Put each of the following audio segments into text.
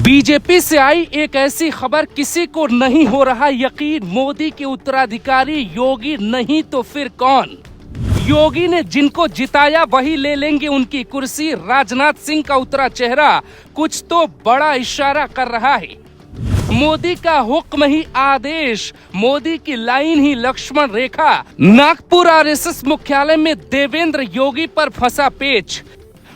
BJP से आई एक ऐसी खबर किसी को नहीं हो रहा यकीन, मोदी के उत्तराधिकारी योगी नहीं तो फिर कौन। योगी ने जिनको जिताया वही ले लेंगे उनकी कुर्सी। राजनाथ सिंह का उतरा चेहरा कुछ तो बड़ा इशारा कर रहा है। मोदी का हुक्म ही आदेश, मोदी की लाइन ही लक्ष्मण रेखा। नागपुर आरएसएस मुख्यालय में देवेंद्र योगी पर फंसा पेच।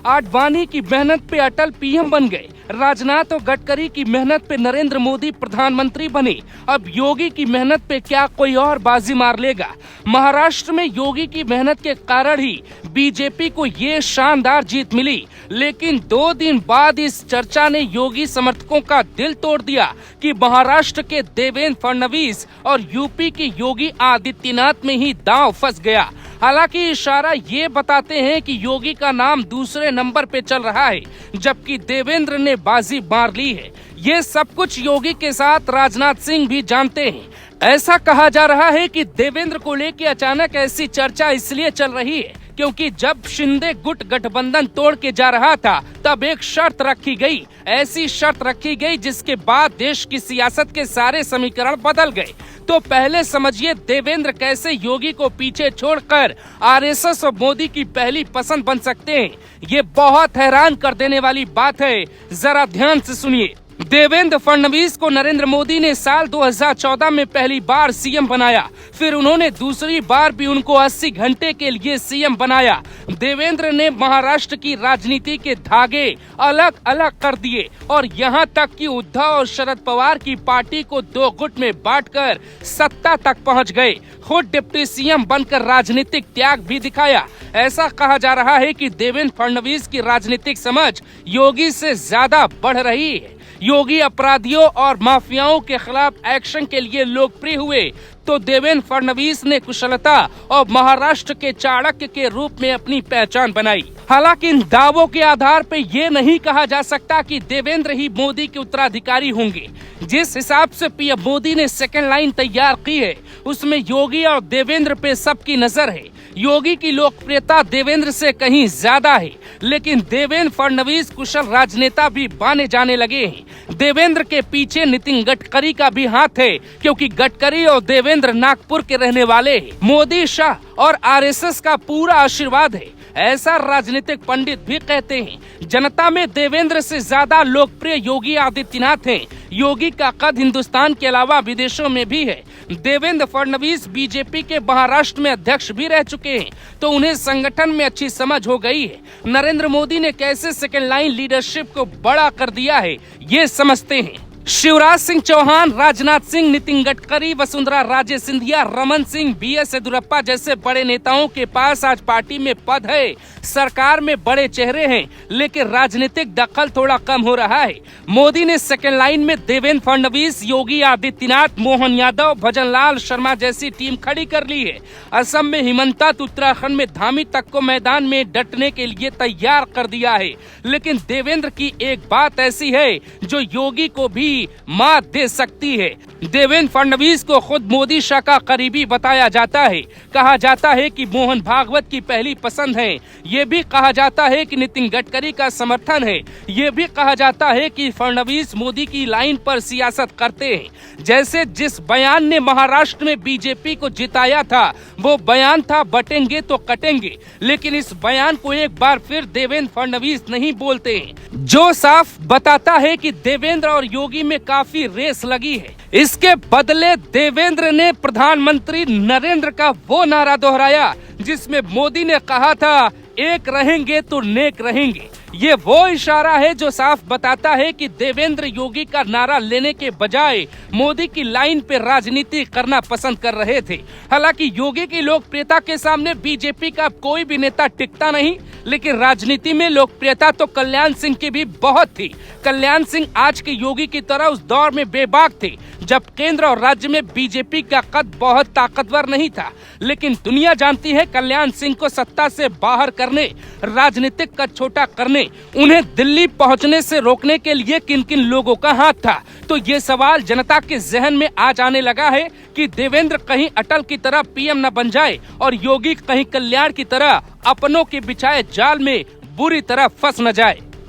आडवाणी की मेहनत पे अटल पीएम बन गए। राजनाथ और गडकरी की मेहनत पे नरेंद्र मोदी प्रधानमंत्री बने। अब योगी की मेहनत पे क्या कोई और बाजी मार लेगा। महाराष्ट्र में योगी की मेहनत के कारण ही बीजेपी को ये शानदार जीत मिली, लेकिन 2 दिन बाद इस चर्चा ने योगी समर्थकों का दिल तोड़ दिया कि महाराष्ट्र के देवेंद्र फडणवीस और यूपी के योगी आदित्यनाथ में ही दांव फंस गया। हालांकि इशारा ये बताते हैं कि योगी का नाम दूसरे नंबर पे चल रहा है, जबकि देवेंद्र ने बाजी मार ली है। ये सब कुछ योगी के साथ राजनाथ सिंह भी जानते हैं। ऐसा कहा जा रहा है कि देवेंद्र को लेकर अचानक ऐसी चर्चा इसलिए चल रही है क्योंकि जब शिंदे गुट गठबंधन तोड़ के जा रहा था तब एक शर्त रखी गई। ऐसी शर्त रखी गई जिसके बाद देश की सियासत के सारे समीकरण बदल गए। तो पहले समझिए देवेंद्र कैसे योगी को पीछे छोड़कर आरएसएस और मोदी की पहली पसंद बन सकते हैं। ये बहुत हैरान कर देने वाली बात है, जरा ध्यान से सुनिए। देवेंद्र फडणवीस को नरेंद्र मोदी ने साल 2014 में पहली बार सीएम बनाया, फिर उन्होंने दूसरी बार भी उनको 80 घंटे के लिए सीएम बनाया। देवेंद्र ने महाराष्ट्र की राजनीति के धागे अलग अलग कर दिए और यहाँ तक कि उद्धव और शरद पवार की पार्टी को 2 गुट में बांटकर सत्ता तक पहुँच गए। खुद डिप्टी सीएम बनकर राजनीतिक त्याग भी दिखाया। ऐसा कहा जा रहा है कि देवेंद्र फडणवीस की राजनीतिक समझ योगी से ज्यादा बढ़ रही है। योगी अपराधियों और माफियाओं के खिलाफ एक्शन के लिए लोकप्रिय हुए तो देवेंद्र फडणवीस ने कुशलता और महाराष्ट्र के चाणक्य के रूप में अपनी पहचान बनाई। हालांकि इन दावों के आधार पर यह नहीं कहा जा सकता कि देवेंद्र ही मोदी के उत्तराधिकारी होंगे। जिस हिसाब से पीएम मोदी ने सेकंड लाइन तैयार की है उसमें योगी और देवेंद्र पे सबकी नजर है। योगी की लोकप्रियता देवेंद्र से कहीं ज्यादा है, लेकिन देवेंद्र फडणवीस कुशल राजनेता भी माने जाने लगे हैं। देवेंद्र के पीछे नितिन गडकरी का भी हाथ है, क्योंकि गडकरी और देवेंद्र नागपुर के रहने वाले हैं। मोदी, शाह और आरएसएस का पूरा आशीर्वाद है, ऐसा राजनीतिक पंडित भी कहते हैं। जनता में देवेंद्र से ज्यादा लोकप्रिय योगी आदित्यनाथ हैं। योगी का कद हिंदुस्तान के अलावा विदेशों में भी है। देवेंद्र फडणवीस बीजेपी के महाराष्ट्र में अध्यक्ष भी रह चुके हैं, तो उन्हें संगठन में अच्छी समझ हो गई है। नरेंद्र मोदी ने कैसे सेकंड लाइन लीडरशिप को बड़ा कर दिया है ये समझते हैं। शिवराज सिंह चौहान, राजनाथ सिंह, नितिन गडकरी, वसुंधरा राजे सिंधिया, रमन सिंह, बीएस येदियुरप्पा जैसे बड़े नेताओं के पास आज पार्टी में पद है, सरकार में बड़े चेहरे हैं, लेकिन राजनीतिक दखल थोड़ा कम हो रहा है। मोदी ने सेकंड लाइन में देवेंद्र फडणवीस, योगी आदित्यनाथ, मोहन यादव, भजन लाल शर्मा जैसी टीम खड़ी कर ली है। असम में हिमंता, उत्तराखंड में धामी तक को मैदान में डटने के लिए तैयार कर दिया है। लेकिन देवेंद्र की एक बात ऐसी है जो योगी को भी मात दे सकती है। देवेंद्र फडणवीस को खुद मोदी शाह का करीबी बताया जाता है। कहा जाता है कि मोहन भागवत की पहली पसंद है। ये भी कहा जाता है कि नितिन गडकरी का समर्थन है। ये भी कहा जाता है कि फडणवीस मोदी की लाइन पर सियासत करते हैं। जैसे जिस बयान ने महाराष्ट्र में बीजेपी को जिताया था वो बयान था बटेंगे तो कटेंगे, लेकिन इस बयान को एक बार फिर देवेंद्र फडणवीस नहीं बोलते हैं, जो साफ बताता है कि देवेंद्र और योगी में काफी रेस लगी है। इसके बदले देवेंद्र ने प्रधानमंत्री नरेंद्र का वो नारा दोहराया जिसमें मोदी ने कहा था एक रहेंगे तो नेक रहेंगे। ये वो इशारा है जो साफ बताता है कि देवेंद्र योगी का नारा लेने के बजाय मोदी की लाइन पे राजनीति करना पसंद कर रहे थे। हालांकि योगी की लोकप्रियता के सामने बीजेपी का कोई भी नेता टिकता नहीं, लेकिन राजनीति में लोकप्रियता तो कल्याण सिंह की भी बहुत थी। कल्याण सिंह आज के योगी की तरह उस दौर में बेबाक थे जब केंद्र और राज्य में बीजेपी का कद बहुत ताकतवर नहीं था, लेकिन दुनिया जानती है कल्याण सिंह को सत्ता से बाहर करने, राजनीतिक कद छोटा करने, उन्हें दिल्ली पहुंचने से रोकने के लिए किन किन लोगों का हाथ था। तो ये सवाल जनता के जहन में आज आने लगा है कि देवेंद्र कहीं अटल की तरह पीएम न बन जाए और योगी कहीं कल्याण की तरह अपनों के बिछाए जाल में बुरी तरह फंस न जाए।